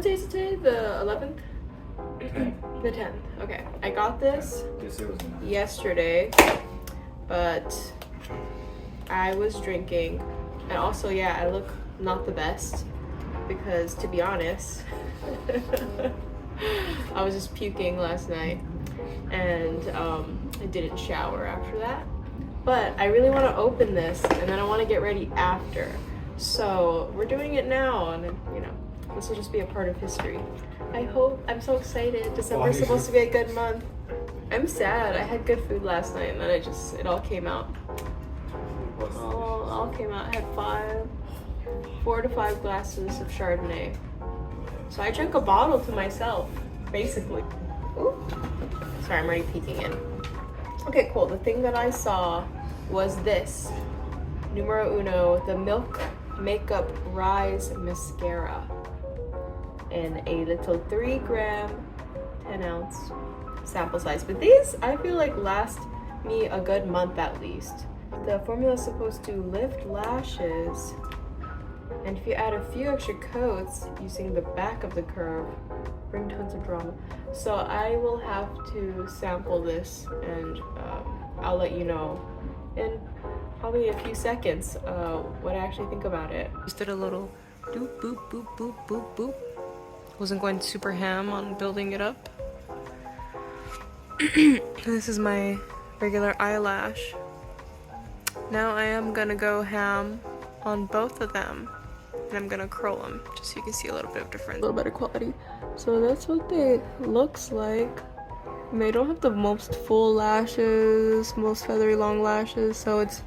What day is it today? The 11th? The 10th. Okay. I got this yesterday, but I was drinking. And also, yeah, I look not the best because, to be honest, I was just puking last night and I didn't shower after that. But I really want to open this and then I want to get ready after. So we're doing it now, and you know, this will just be a part of history. I hope. I'm so excited. December's supposed to be a good month. I'm sad. I had good food last night and then it all came out. All came out. I had 4 to 5 glasses of Chardonnay. So I drank a bottle to myself, basically. Ooh. Sorry, I'm already peeking in. Okay, cool. The thing that I saw was this. Numero uno, the Milk Makeup Rise Mascara. In a little 3 gram, 10 ounce sample size. But these, I feel like, last me a good month at least. The formula is supposed to lift lashes, and if you add a few extra coats using the back of the curve, bring tons of drama. So I will have to sample this, and I'll let you know in probably a few seconds what I actually think about it. Just did a little doop boop boop boop boop boop. Wasn't going super ham on building it up. This is my regular eyelash. Now I am gonna go ham on both of them, and I'm gonna curl them just so you can see a little bit of difference. A little better quality. So that's what they looks like. I mean, they don't have the most full lashes, most feathery long lashes, so it's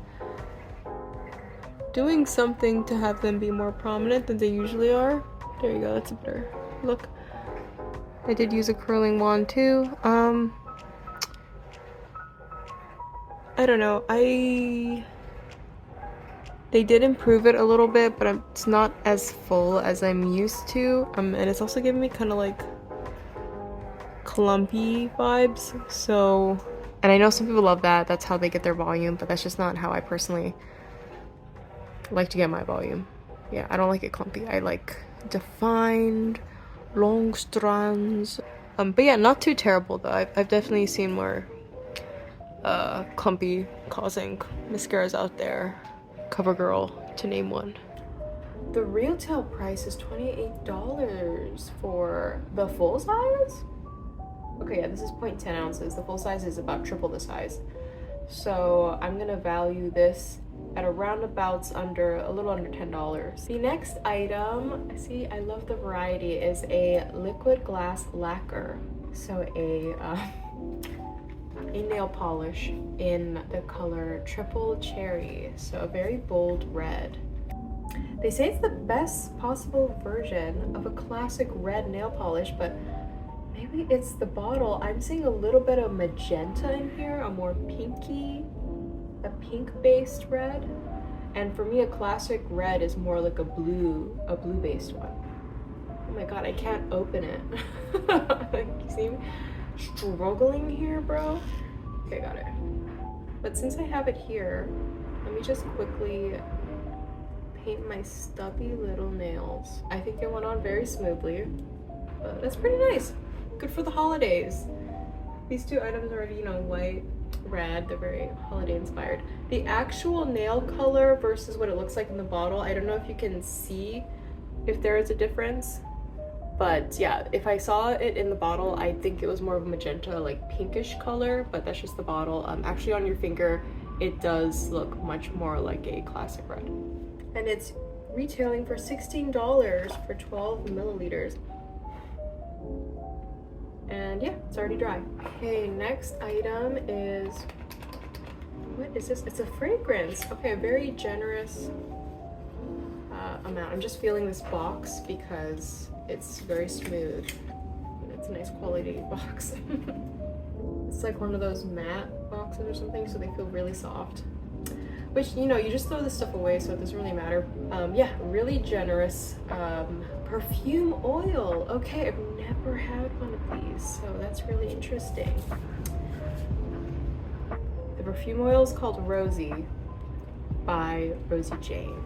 doing something to have them be more prominent than they usually are. There you go, that's a better look. I did use a curling wand too. I don't know. They did improve it a little bit, but it's not as full as I'm used to. And it's also giving me kind of like clumpy vibes. So, and I know some people love that. That's how they get their volume, but that's just not how I personally like to get my volume. Yeah, I don't like it clumpy. I like defined, long strands. But yeah, not too terrible though. I've definitely seen more clumpy causing mascaras out there. CoverGirl, to name one. The retail price is $28 for the full size? Okay, yeah, this is 0.10 ounces. The full size is about triple the size. So I'm gonna value this at around about a little under $10. The next item, see, I love the variety, is a liquid glass lacquer. So a nail polish in the color Triple Cherry, so a very bold red. They say it's the best possible version of a classic red nail polish, but maybe it's the bottle. I'm seeing a little bit of magenta in here, a more pinky, a pink-based red. And for me, a classic red is more like a blue-based one. Oh my god, I can't open it. You see me struggling here, bro? Okay, got it. But since I have it here, let me just quickly paint my stubby little nails. I think it went on very smoothly. That's pretty nice. Good for the holidays. These two items are already, you know, white, red. They're very holiday inspired. The actual nail color versus what it looks like in the bottle, I don't know if you can see if there is a difference. But yeah, if I saw it in the bottle, I think it was more of a magenta, like pinkish color, but that's just the bottle. Actually on your finger, it does look much more like a classic red. And it's retailing for $16 for 12 milliliters. And yeah, it's already dry. Okay, next item is, what is this? It's a fragrance. Okay, a very generous amount. I'm just feeling this box because it's very smooth. It's a nice quality box. It's like one of those matte boxes or something, so they feel really soft. Which, you know, you just throw this stuff away, so it doesn't really matter. Yeah, really generous perfume oil. Okay, I've never had one of these, so that's really interesting. The perfume oil is called Rosie by Rosie Jane.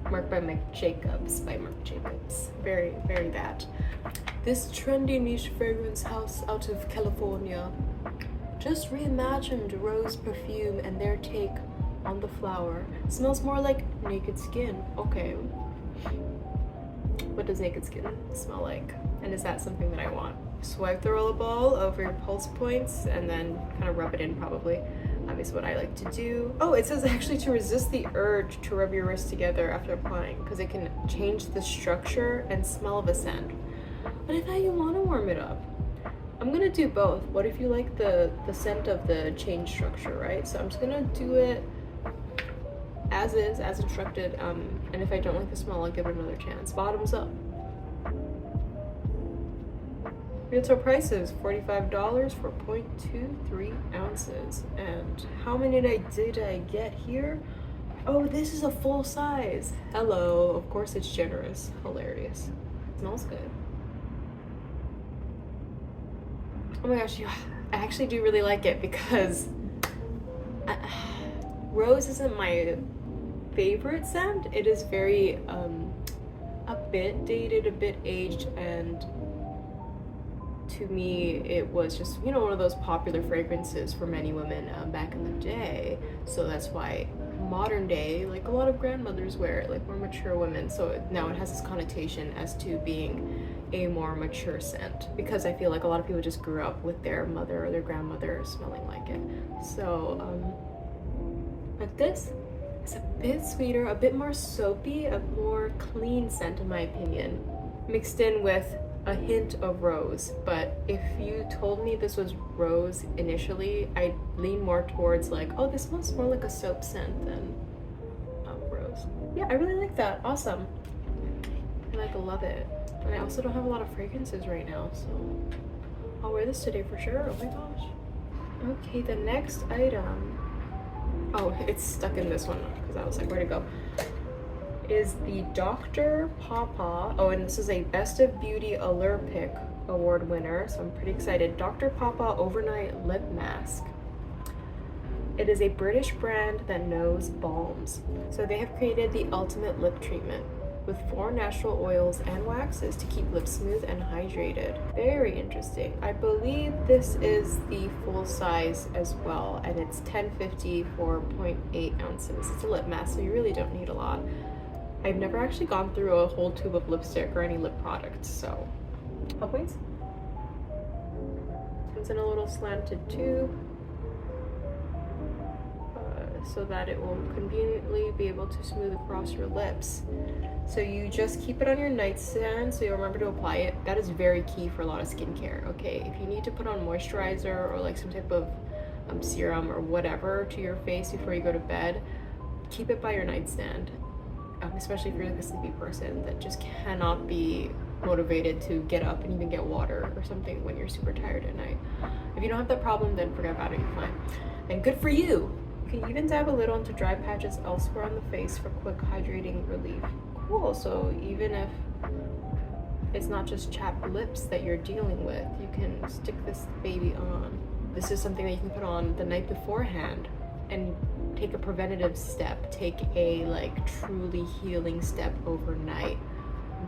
Marked by Marc Jacobs, by Marc Jacobs. Very, very that. This trendy niche fragrance house out of California just reimagined rose perfume and their take on the flower. Smells more like naked skin. Okay. What does naked skin smell like? And is that something that I want? Swipe the rollerball over your pulse points and then kind of rub it in probably. Is what I like to do. Oh, it says actually to resist the urge to rub your wrists together after applying because it can change the structure and smell of a scent. But I thought you want to warm it up. I'm gonna do both. What if you like the scent of the change structure, right? So I'm just gonna do it as is, as instructed, and if I don't like the smell, I'll give it another chance. Bottoms up. Retail price is $45 for 0.23 ounces. And how many did I get here? Oh, this is a full size. Hello, of course it's generous. Hilarious. Smells good. Oh my gosh, I actually do really like it because rose isn't my favorite scent. It is very, a bit dated, a bit aged, and to me, it was just, you know, one of those popular fragrances for many women back in the day. So that's why modern day, like a lot of grandmothers wear it, like more mature women. So now it has this connotation as to being a more mature scent because I feel like a lot of people just grew up with their mother or their grandmother smelling like it. So, but this is a bit sweeter, a bit more soapy, a more clean scent in my opinion, mixed in with a hint of rose. But if you told me this was rose initially, I'd lean more towards like, oh, this smells more like a soap scent than rose. Yeah, I really like that. Awesome. I love it. And I also don't have a lot of fragrances right now, so I'll wear this today for sure. Oh my gosh. Okay, the next item, oh, it's stuck in this one because I was like, where'd it go? Is the Dr. Pawpaw. Oh, and this is a Best of Beauty Allure Pick award winner, so I'm pretty excited. Dr. Pawpaw Overnight Lip Mask. It is a British brand that knows balms. So they have created the ultimate lip treatment with 4 natural oils and waxes to keep lips smooth and hydrated. Very interesting. I believe this is the full size as well, and it's $10.50 for 0.8 ounces. It's a lip mask, so you really don't need a lot. I've never actually gone through a whole tube of lipstick or any lip products, so. Oh, please. Comes in a little slanted tube so that it will conveniently be able to smooth across your lips. So you just keep it on your nightstand so you'll remember to apply it. That is very key for a lot of skincare, okay? If you need to put on moisturizer or like some type of serum or whatever to your face before you go to bed, keep it by your nightstand. Especially if you're like a sleepy person that just cannot be motivated to get up and even get water or something when you're super tired at night. If you don't have that problem, then forget about it, you're fine. And good for you! You can even dab a little into dry patches elsewhere on the face for quick hydrating relief. Cool, so even if it's not just chapped lips that you're dealing with, you can stick this baby on. This is something that you can put on the night beforehand and take a preventative step, take a like truly healing step overnight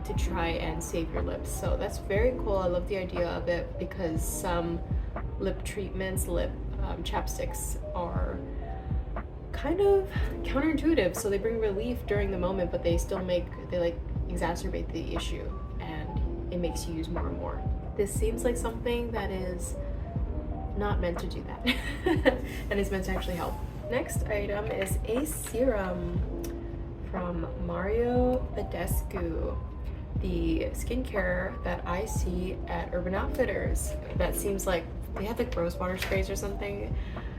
to try and save your lips. So that's very cool. I love the idea of it because some lip treatments, lip chapsticks are kind of counterintuitive. So they bring relief during the moment, but they like exacerbate the issue and it makes you use more and more. This seems like something that is not meant to do that and is meant to actually help. Next item is a serum from Mario Badescu, the skincare that I see at Urban Outfitters. That seems like they have like rose water sprays or something,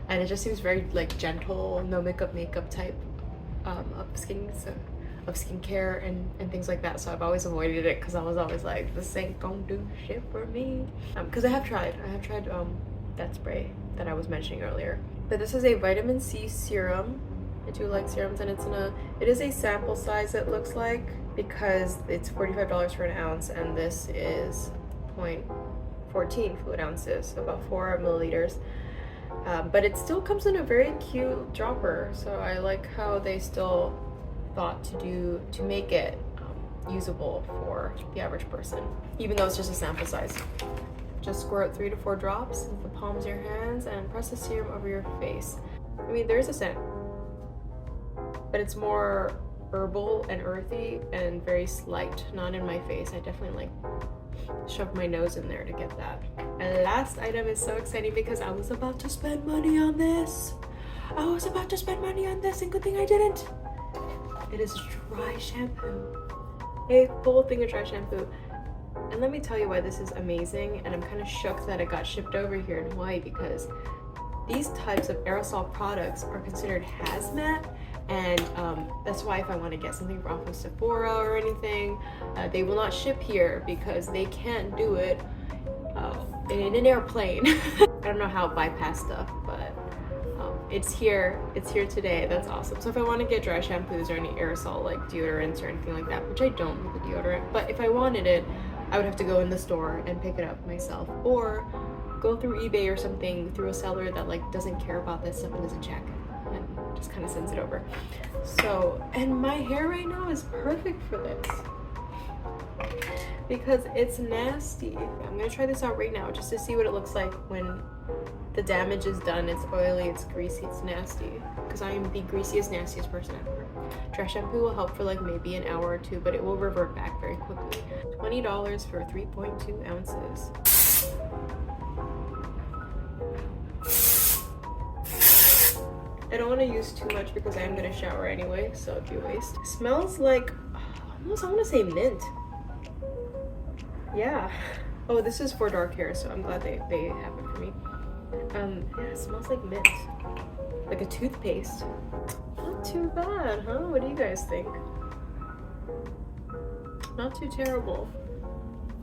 and it just seems very like gentle, no makeup type of skincare and things like that. So I've always avoided it because I was always like, this ain't gonna do shit for me. Because I have tried that spray that I was mentioning earlier. But this is a vitamin C serum. I do like serums, and it is a sample size, it looks like, because it's $45 for an ounce, and this is 0.14 fluid ounces, so about 4 milliliters. But it still comes in a very cute dropper, so I like how they still thought to make it usable for the average person, even though it's just a sample size. Just squirt 3 to 4 drops into the palms of your hands and press the serum over your face. I mean, there is a scent, but it's more herbal and earthy and very slight, not in my face. I definitely like shoved my nose in there to get that. And last item is so exciting because I was about to spend money on this. And good thing I didn't. It is dry shampoo. A full thing of dry shampoo. And let me tell you why this is amazing, and I'm kind of shook that it got shipped over here in Hawaii, because these types of aerosol products are considered hazmat, and that's why if I want to get something off of Sephora or anything, they will not ship here because they can't do it in an airplane. I don't know how it bypassed stuff, but it's here today. That's awesome. So if I want to get dry shampoos or any aerosol like deodorants or anything like that, which I don't with the deodorant, but if I wanted it, I would have to go in the store and pick it up myself, or go through eBay or something through a seller that like doesn't care about this stuff and doesn't check and just kind of sends it over. So, and my hair right now is perfect for this because it's nasty. I'm gonna try this out right now just to see what it looks like when the damage is done. It's oily, it's greasy, it's nasty, because I am the greasiest, nastiest person ever. Dry shampoo will help for like maybe an hour or two, but it will revert back very quickly. $20 for 3.2 ounces. I don't want to use too much because I am going to shower anyway, so it'd be a waste. It smells like, almost, I want to say mint. Yeah. Oh, this is for dark hair, so I'm glad they have it for me. Yeah, it smells like mint. Like a toothpaste. Not too bad, huh? What do you guys think? Not too terrible.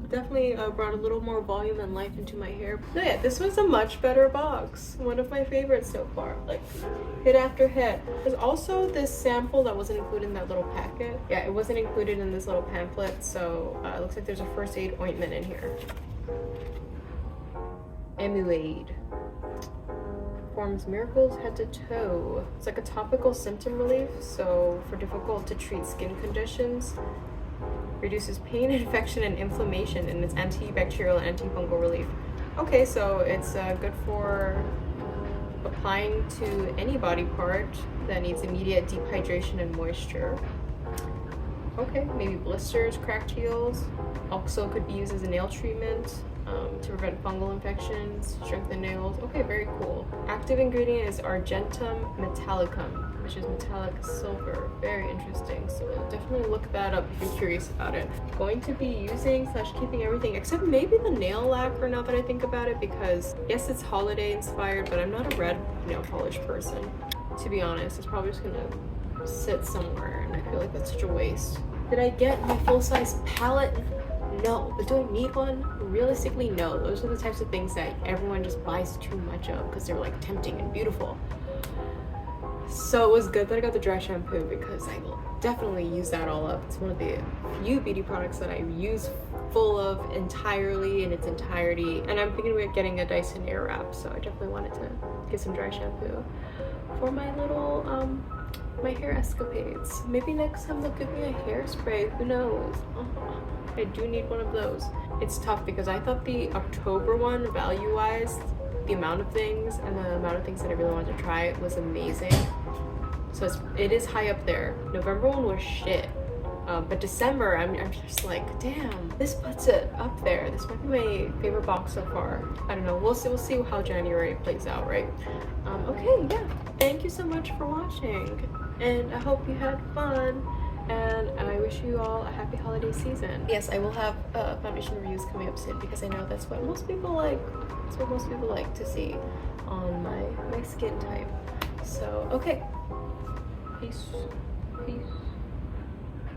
Definitely brought a little more volume and life into my hair. So yeah, this was a much better box. One of my favorites so far. Like, hit after hit. There's also this sample that wasn't included in that little packet. Yeah, it wasn't included in this little pamphlet, so it looks like there's a first aid ointment in here. Emuade. Performs miracles head to toe. It's like a topical symptom relief, so for difficult to treat skin conditions. Reduces pain, infection, and inflammation, and it's antibacterial and antifungal relief. Okay, so it's good for applying to any body part that needs immediate dehydration and moisture. Okay, maybe blisters, cracked heels. Also could be used as a nail treatment to prevent fungal infections, strengthen nails. Okay, very cool. Active ingredient is Argentum metallicum, which is metallic silver. Very interesting. So definitely look that up if you're curious about it. Going to be using / keeping everything except maybe the nail lacquer now that I think about it, because yes, it's holiday inspired, but I'm not a red nail polish person. To be honest, it's probably just gonna sit somewhere, and I feel like that's such a waste. Did I get my full-size palette? No. But do I need one? Realistically, no. Those are the types of things that everyone just buys too much of because they're like tempting and beautiful. So it was good that I got the dry shampoo because I will definitely use that all up. It's one of the few beauty products that I use full of entirely in its entirety. And I'm thinking about getting a Dyson Airwrap, so I definitely wanted to get some dry shampoo for my little my hair escapades. Maybe next time they'll give me a hairspray, who knows? I do need one of those. It's tough because I thought the October one, value-wise, the amount of things and the amount of things that I really wanted to try was amazing. So it is high up there. November one was shit. But December, I'm just like, damn, this puts it up there. This might be my favorite box so far. I don't know, we'll see how January plays out, right? Okay, yeah, thank you so much for watching, and I hope you had fun, and I wish you all a happy holiday season. Yes, I will have foundation reviews coming up soon because I know that's what most people like. That's what most people like to see on my skin type. So, okay, peace.